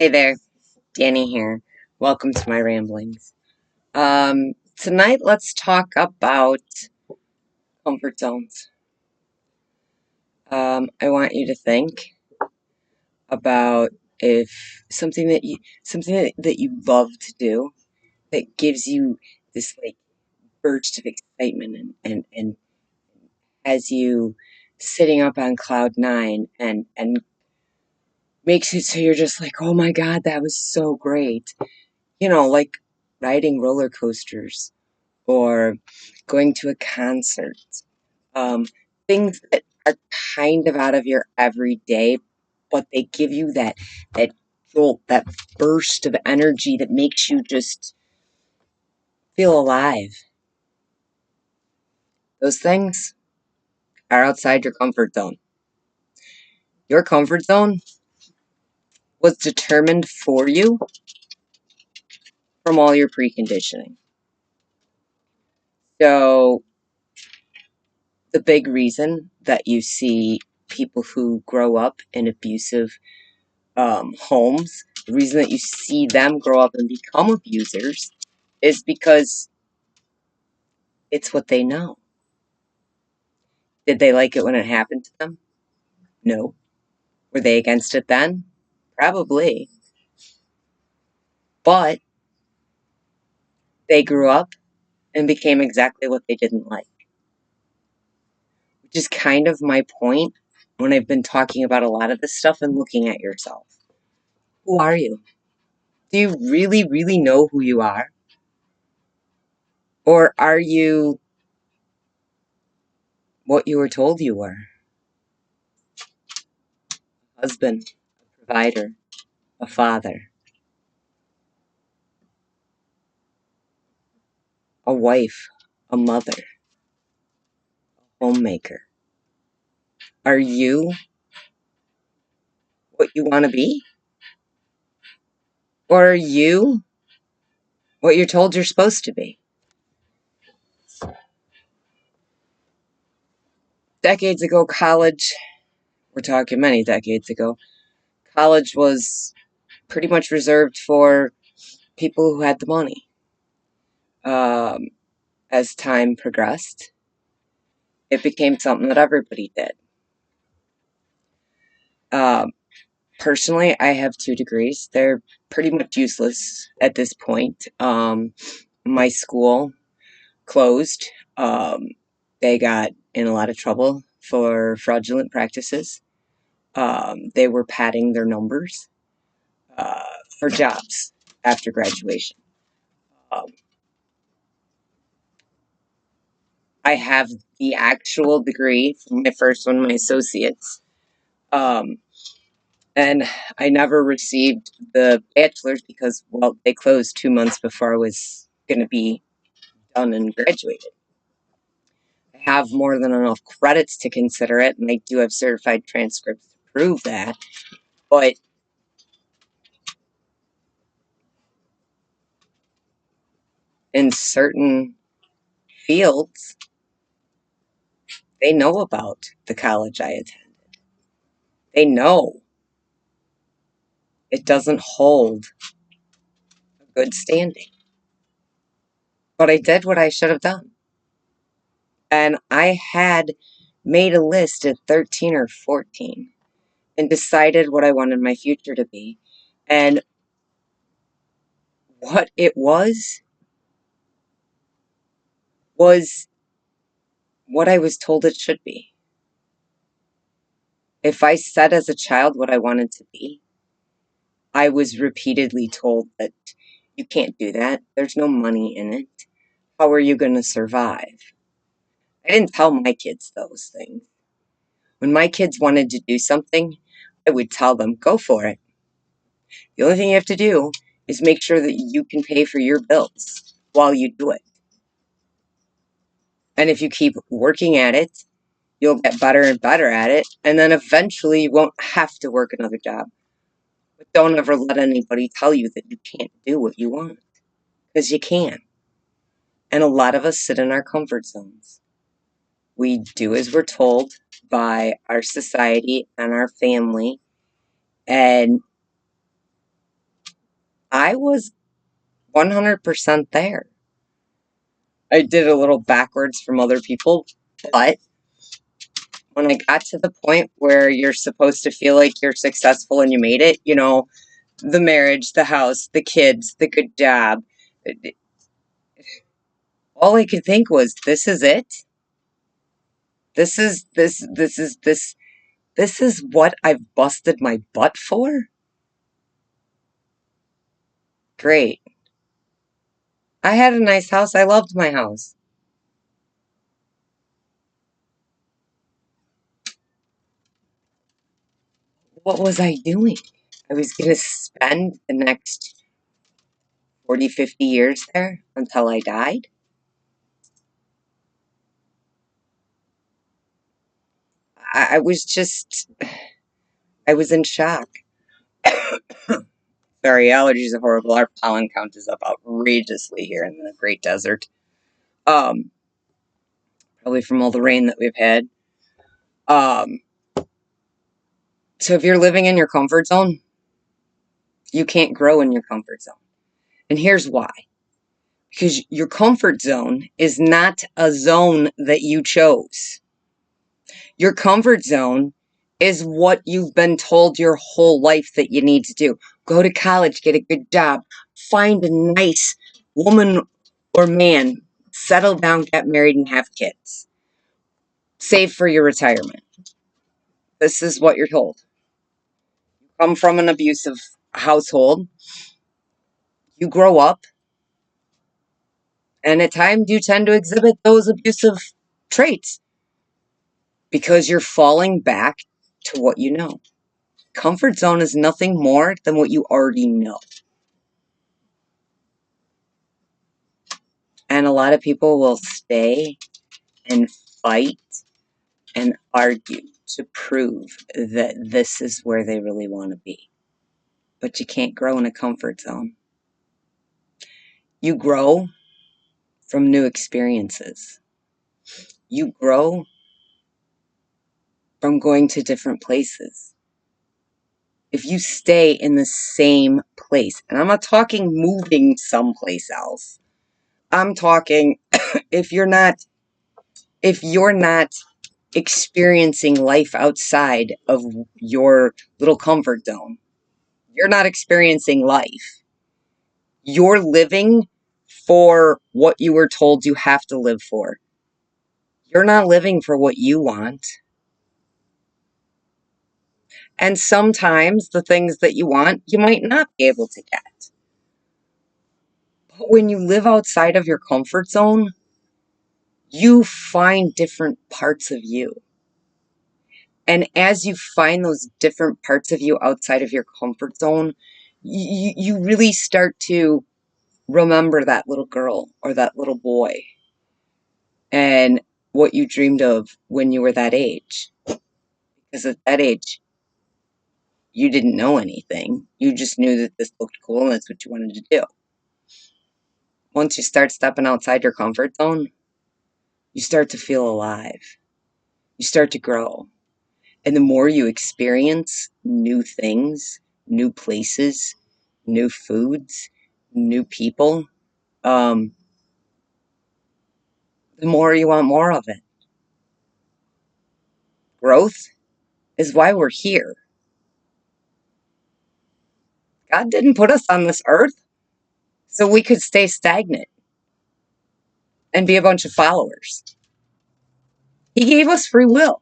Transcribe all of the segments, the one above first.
Hey there, Danny here. Welcome to my ramblings. Tonight let's talk about comfort zones. I want you to think about if something that you love to do that gives you this like burst of excitement and has you sitting up on cloud nine and makes it so you're just like, oh my God, that was so great. Like riding roller coasters or going to a concert. Um, Things that are kind of out of your everyday, but they give you that jolt, that burst of energy that makes you just feel alive. Those things are outside your comfort zone. Your comfort zone was determined for you from all your preconditioning. So the big reason that you see people who grow up in abusive homes, the reason that you see them grow up and become abusers is because it's what they know. Did they like it when it happened to them? No. Were they against it then? Probably. But they grew up and became exactly what they didn't like. Which is kind of my point when I've been talking about a lot of this stuff and looking at yourself. Who are you? Do you really, really know who you are? Or are you what you were told you were? A husband, a provider, a father, a wife, a mother, a homemaker. Are you what you want to be? Or are you what you're told you're supposed to be? Decades ago, college, we're talking many decades ago, college was pretty much reserved for people who had the money. Um, as time progressed, it became something that everybody did. Um, Personally, I have 2 degrees. They're pretty much useless at this point. My school closed. They got in a lot of trouble for fraudulent practices. They were padding their numbers uh, for jobs after graduation. Um, I have the actual degree from my first one, my associates. Um, and I never received the bachelor's because, well, they closed 2 months before I was going to be done and graduated. I have more than enough credits to consider it, and I do have certified transcripts to prove that. But in certain fields, they know about the college I attended. They know it doesn't hold a good standing. But I did what I should have done. And I had made a list at 13 or 14 and decided what I wanted my future to be. And what it was what I was told it should be. If I said as a child what I wanted to be, I was repeatedly told that you can't do that. There's no money in it. How are you going to survive? I didn't tell my kids those things. When my kids wanted to do something, I would tell them, go for it. The only thing you have to do is make sure that you can pay for your bills while you do it. And if you keep working at it, you'll get better and better at it. And then eventually you won't have to work another job. But don't ever let anybody tell you that you can't do what you want. Because you can. And a lot of us sit in our comfort zones. We do as we're told by our society and our family. And I was 100% there. I did a little backwards from other people, but when I got to the point where you're supposed to feel like you're successful and you made it, the marriage, the house, the kids, the good job, all I could think was, this is it. This is what I've busted my butt for? Great. I had a nice house. I loved my house. What was I doing? I was going to spend the next 40, 50 years there until I died. I was in shock. Sorry, allergies are horrible. Our pollen count is up outrageously here in the Great Desert. Um, Probably from all the rain that we've had. Um, so if you're living in your comfort zone, you can't grow in your comfort zone. And here's why. Because your comfort zone is not a zone that you chose. Your comfort zone is what you've been told your whole life that you need to do. Go to college, get a good job, find a nice woman or man, settle down, get married, and have kids. Save for your retirement. This is what you're told. You come from an abusive household, you grow up, and at times you tend to exhibit those abusive traits because you're falling back to what you know. Comfort zone is nothing more than what you already know. And a lot of people will stay and fight and argue to prove that this is where they really want to be. But you can't grow in a comfort zone. You grow from new experiences. You grow from going to different places. If you stay in the same place, and I'm not talking moving someplace else. I'm talking if you're not experiencing life outside of your little comfort zone, you're not experiencing life. You're living for what you were told you have to live for. You're not living for what you want. And sometimes the things that you want, you might not be able to get. But when you live outside of your comfort zone, you find different parts of you. And as you find those different parts of you outside of your comfort zone, you really start to remember that little girl or that little boy and what you dreamed of when you were that age. Because at that age, you didn't know anything. You just knew that this looked cool and that's what you wanted to do. Once you start stepping outside your comfort zone, you start to feel alive. You start to grow. And the more you experience new things, new places, new foods, new people, the more you want more of it. Growth is why we're here. God didn't put us on this earth so we could stay stagnant and be a bunch of followers. He gave us free will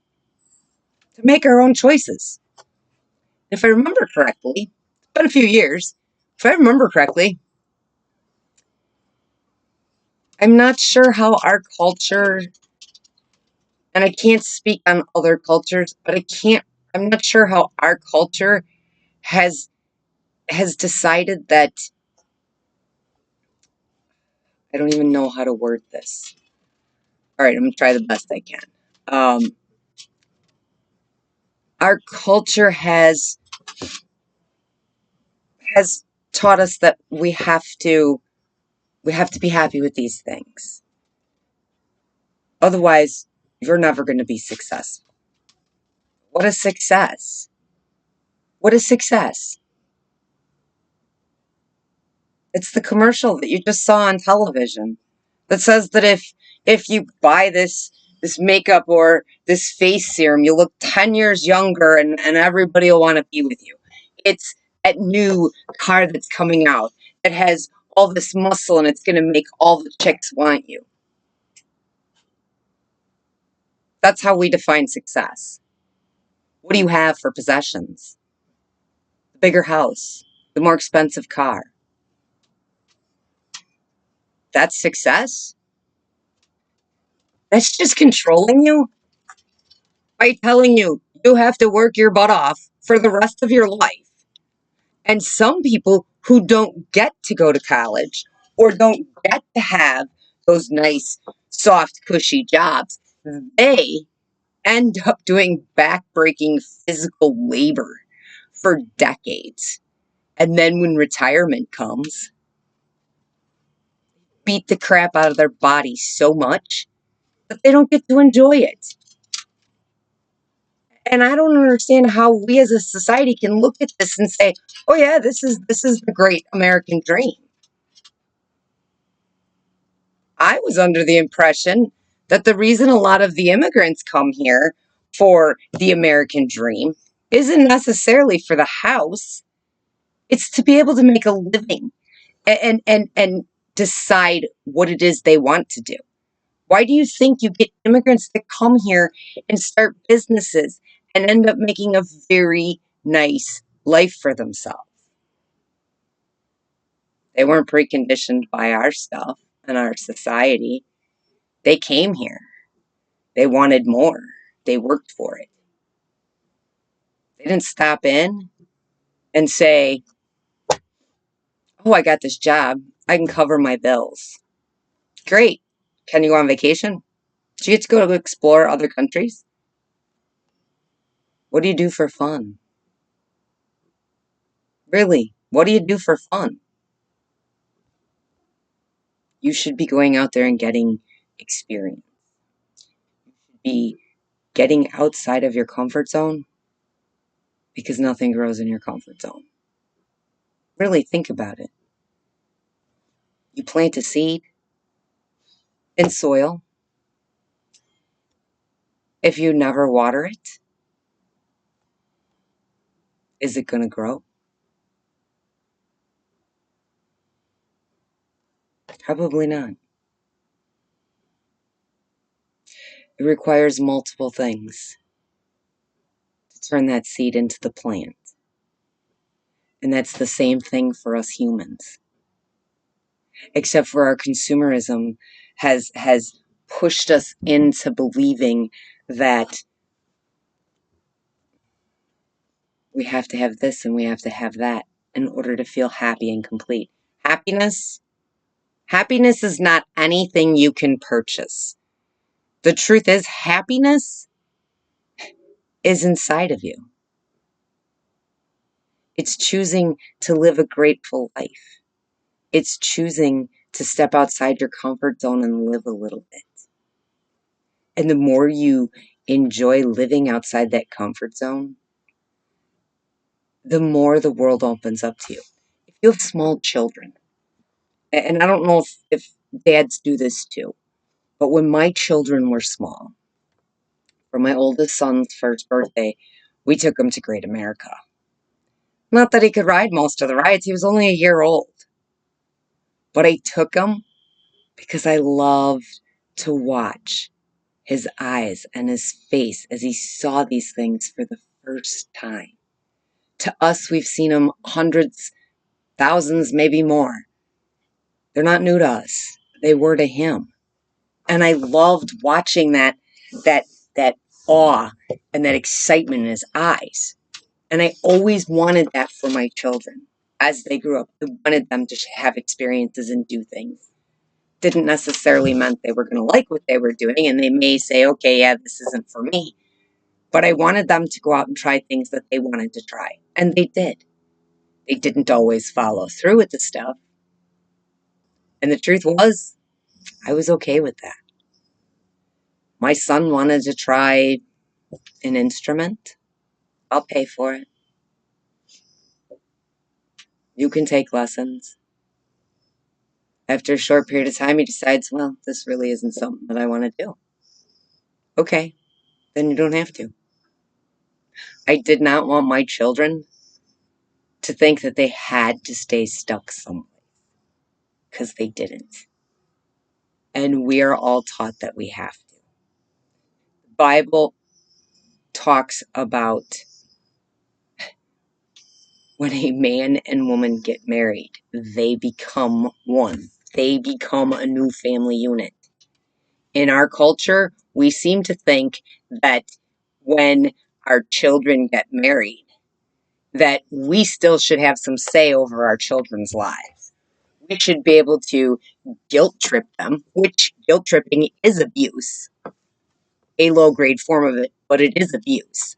to make our own choices. If I remember correctly, it's been a few years. If I remember correctly, I'm not sure how our culture, and I can't speak on other cultures, but I'm not sure how our culture has decided that, I don't even know how to word this. All right, I'm going to try the best I can. Our culture has taught us that we have to be happy with these things. Otherwise, you're never going to be successful. What is success? What is success? It's the commercial that you just saw on television that says that if you buy this makeup or this face serum, you look 10 years younger and everybody will want to be with you. It's that new car that's coming out that has all this muscle and it's going to make all the chicks want you. That's how we define success. What do you have for possessions? The bigger house, the more expensive car. That's success? That's just controlling you by telling you you have to work your butt off for the rest of your life. And some people who don't get to go to college or don't get to have those nice, soft, cushy jobs, they end up doing backbreaking physical labor for decades. And then when retirement comes, beat the crap out of their body so much that they don't get to enjoy it. And I don't understand how we as a society can look at this and say, "Oh yeah, this is the great American dream." I was under the impression that the reason a lot of the immigrants come here for the American dream isn't necessarily for the house. It's to be able to make a living and decide what it is they want to do. Why do you think you get immigrants that come here and start businesses and end up making a very nice life for themselves? They weren't preconditioned by our stuff and our society. They came here. They wanted more. They worked for it. They didn't stop in and say, "Oh, I got this job. I can cover my bills." Great. Can you go on vacation? Do you get to go to explore other countries? What do you do for fun? Really, what do you do for fun? You should be going out there and getting experience. Be getting outside of your comfort zone because nothing grows in your comfort zone. Really think about it. You plant a seed in soil. If you never water it, is it going to grow? Probably not. It requires multiple things to turn that seed into the plant. And that's the same thing for us humans. Except for our consumerism has pushed us into believing that we have to have this and we have to have that in order to feel happy and complete. Happiness? Happiness is not anything you can purchase. The truth is, happiness is inside of you. It's choosing to live a grateful life. It's choosing to step outside your comfort zone and live a little bit. And the more you enjoy living outside that comfort zone, the more the world opens up to you. If you have small children, and I don't know if dads do this too, but when my children were small, for my oldest son's first birthday, we took him to Great America. Not that he could ride most of the rides, he was only a year old. But I took him because I loved to watch his eyes and his face as he saw these things for the first time. To us, we've seen them hundreds, thousands, maybe more. They're not new to us. They were to him. And I loved watching that that awe and that excitement in his eyes. And I always wanted that for my children as they grew up. I wanted them to have experiences and do things. Didn't necessarily meant they were going to like what they were doing, and they may say, "Okay, yeah, this isn't for me." But I wanted them to go out and try things that they wanted to try. And they did. They didn't always follow through with the stuff. And the truth was, I was okay with that. My son wanted to try an instrument. I'll pay for it. You can take lessons. After a short period of time, he decides, well, this really isn't something that I want to do. Okay, then you don't have to. I did not want my children to think that they had to stay stuck somewhere, because they didn't. And we are all taught that we have to. The Bible talks about when a man and woman get married, they become one. They become a new family unit. In our culture, we seem to think that when our children get married, that we still should have some say over our children's lives. We should be able to guilt trip them, which guilt tripping is abuse, a low grade form of it, but it is abuse.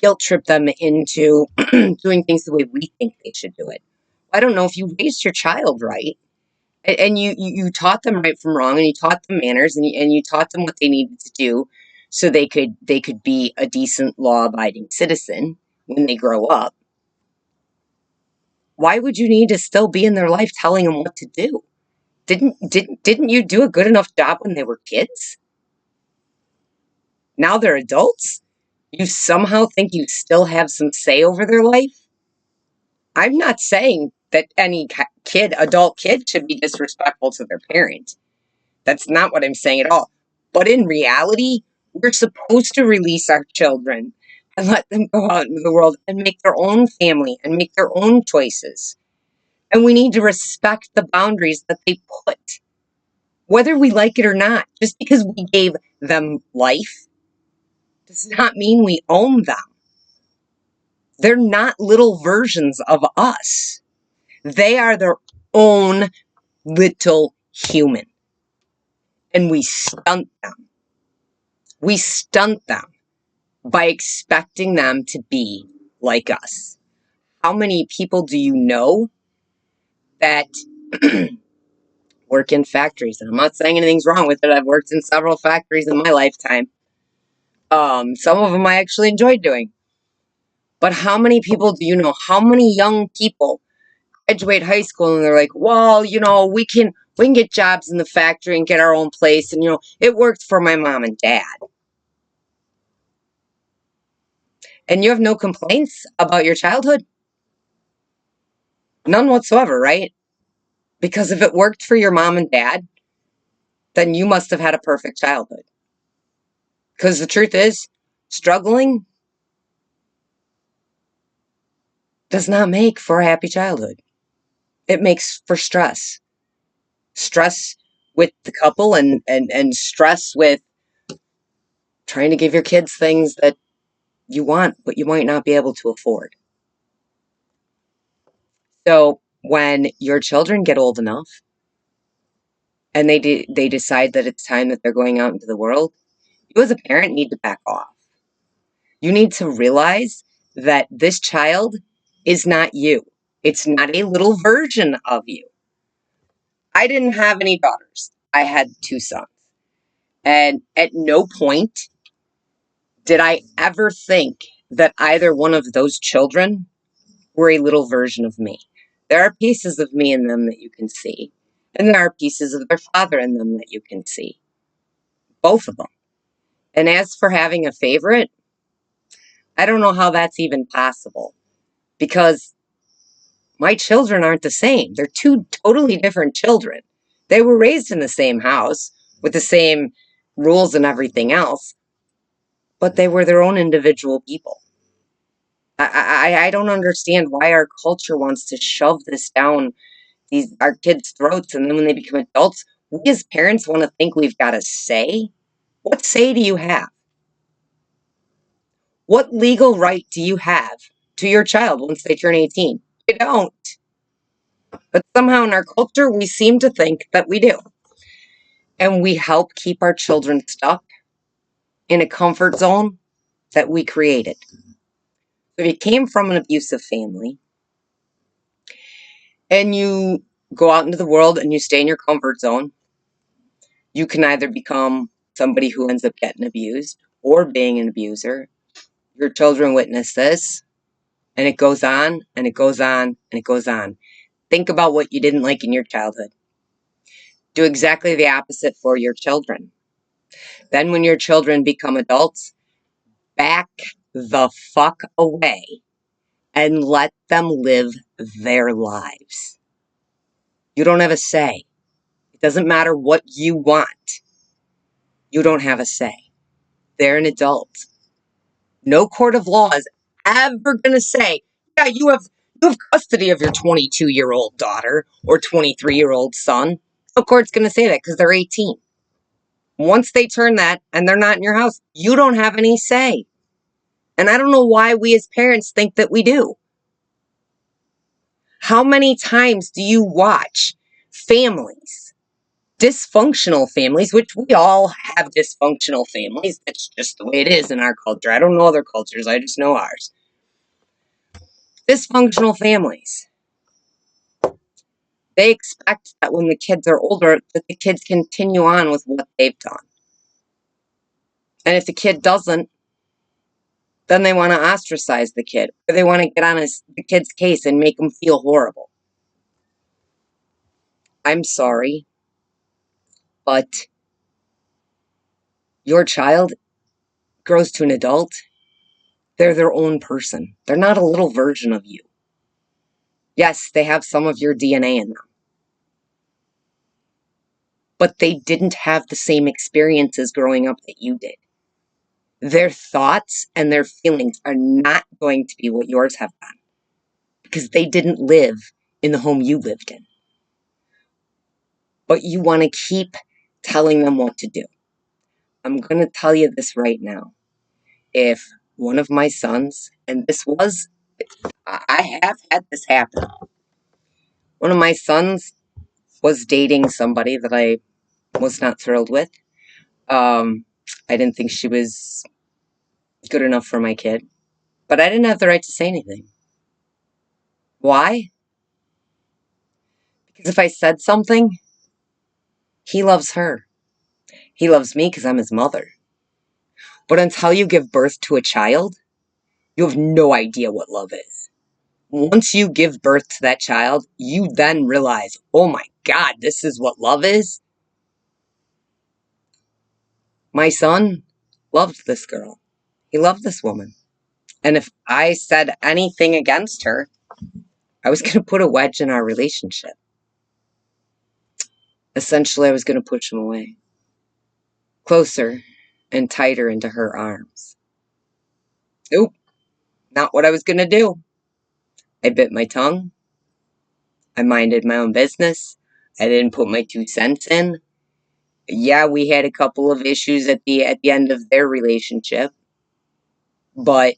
Guilt trip them into doing things the way we think they should do it. I don't know if you raised your child right, and you taught them right from wrong, and you taught them manners, and you taught them what they needed to do so they could be a decent law abiding citizen when they grow up. Why would you need to still be in their life telling them what to do? Didn't you do a good enough job when they were kids? Now they're adults. You somehow think you still have some say over their life? I'm not saying that any adult kid, should be disrespectful to their parent. That's not what I'm saying at all. But in reality, we're supposed to release our children and let them go out into the world and make their own family and make their own choices. And we need to respect the boundaries that they put, whether we like it or not. Just because we gave them life does not mean we own them. They're not little versions of us. They are their own little human. And we stunt them. We stunt them by expecting them to be like us. How many people do you know that work in factories? And I'm not saying anything's wrong with it. I've worked in several factories in my lifetime. Some of them I actually enjoyed doing. But how many people do you know? How many young people graduate high school and they're like, well, we can get jobs in the factory and get our own place, and it worked for my mom and dad. And you have no complaints about your childhood? None whatsoever, right? Because if it worked for your mom and dad, then you must have had a perfect childhood. Because the truth is, struggling does not make for a happy childhood. It makes for stress. Stress with the couple, and stress with trying to give your kids things that you want, but you might not be able to afford. So when your children get old enough and they decide that it's time that they're going out into the world, you as a parent need to back off. You need to realize that this child is not you. It's not a little version of you. I didn't have any daughters. I had two sons. And at no point did I ever think that either one of those children were a little version of me. There are pieces of me in them that you can see, and there are pieces of their father in them that you can see. Both of them. And as for having a favorite, I don't know how that's even possible, because my children aren't the same. They're two totally different children. They were raised in the same house with the same rules and everything else, but they were their own individual people. I don't understand why our culture wants to shove this down our kids' throats, and then when they become adults, we as parents want to think we've got a say. What say do you have? What legal right do you have to your child once they turn 18? You don't. But somehow in our culture, we seem to think that we do. And we help keep our children stuck in a comfort zone that we created. If you came from an abusive family and you go out into the world and you stay in your comfort zone, you can either become somebody who ends up getting abused or being an abuser. Your children witness this, and it goes on, and it goes on, and it goes on. Think about what you didn't like in your childhood. Do exactly the opposite for your children. Then when your children become adults, back the fuck away and let them live their lives. You don't have a say. It doesn't matter what you want. You don't have a say. They're an adult. No court of law is ever going to say, yeah, you have custody of your 22-year-old daughter or 23-year-old son. No court's going to say that because they're 18. Once they turn that and they're not in your house, you don't have any say. And I don't know why we as parents think that we do. How many times do you watch families, dysfunctional families, which we all have dysfunctional families? That's just the way it is in our culture. I don't know other cultures, I just know ours. Dysfunctional families. They expect that when the kids are older, that the kids continue on with what they've done. And if the kid doesn't, then they want to ostracize the kid, or they want to get on the kid's case and make them feel horrible. I'm sorry, but your child grows to an adult. They're their own person. They're not a little version of you. Yes, they have some of your DNA in them, but they didn't have the same experiences growing up that you did. Their thoughts and their feelings are not going to be what yours have been because they didn't live in the home you lived in. But you want to keep telling them what to do. I'm going to tell you this right now. If one of my sons, and I have had this happen. One of my sons was dating somebody that I was not thrilled with. I didn't think she was good enough for my kid, but I didn't have the right to say anything. Why? Because if I said something, he loves her. He loves me because I'm his mother. But until you give birth to a child, you have no idea what love is. Once you give birth to that child, you then realize, oh my God, this is what love is. My son loved this girl. He loved this woman. And if I said anything against her, I was going to put a wedge in our relationship. Essentially, I was going to push him away, closer and tighter into her arms. Nope, not what I was going to do. I bit my tongue. I minded my own business. I didn't put my 2 cents in. Yeah, we had a couple of issues at the end of their relationship, but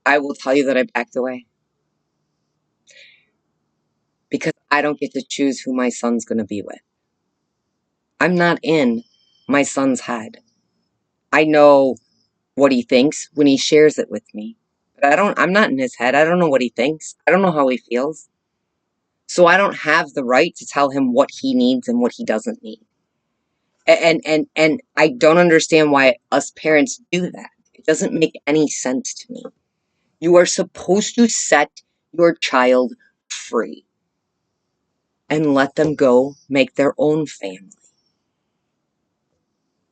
I will tell you that I backed away because I don't get to choose who my son's going to be with. I'm not in my son's head. I know what he thinks when he shares it with me, but I'm not in his head. I don't know what he thinks. I don't know how he feels. So I don't have the right to tell him what he needs and what he doesn't need. And I don't understand why us parents do that. It doesn't make any sense to me. You are supposed to set your child free and let them go make their own family.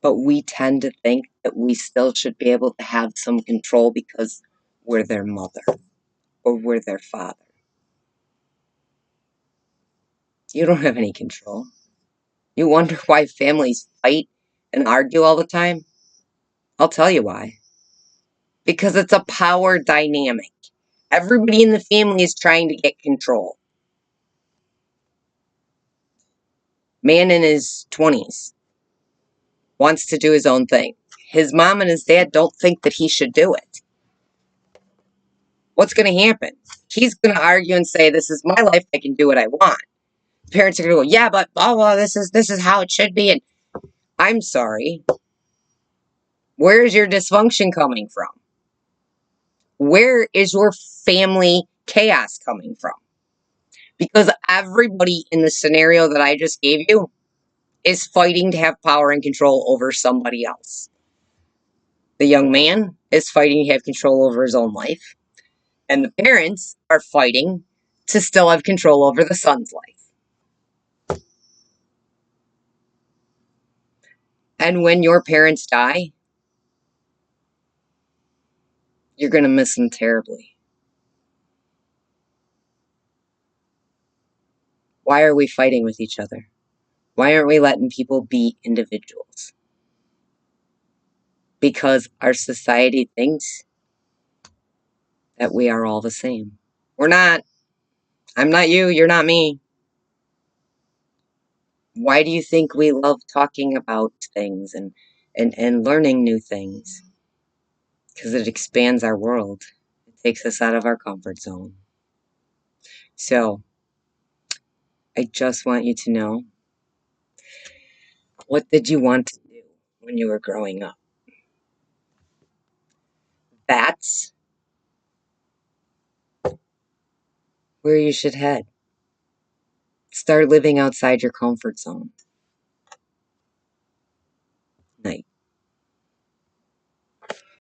But we tend to think that we still should be able to have some control because we're their mother or we're their father. You don't have any control. You wonder why families fight and argue all the time? I'll tell you why. Because it's a power dynamic. Everybody in the family is trying to get control. Man in his 20s wants to do his own thing. His mom and his dad don't think that he should do it. What's going to happen? He's going to argue and say, this is my life, I can do what I want. Parents are going to go, yeah, but blah, blah, this is how it should be. And I'm sorry. Where is your dysfunction coming from? Where is your family chaos coming from? Because everybody in the scenario that I just gave you is fighting to have power and control over somebody else. The young man is fighting to have control over his own life. And the parents are fighting to still have control over the son's life. And when your parents die, you're going to miss them terribly. Why are we fighting with each other? Why aren't we letting people be individuals? Because our society thinks that we are all the same. We're not. I'm not you, you're not me. Why do you think we love talking about things and learning new things? Because it expands our world. It takes us out of our comfort zone. So, I just want you to know, what did you want to do when you were growing up? That's where you should head. Start living outside your comfort zone. Night.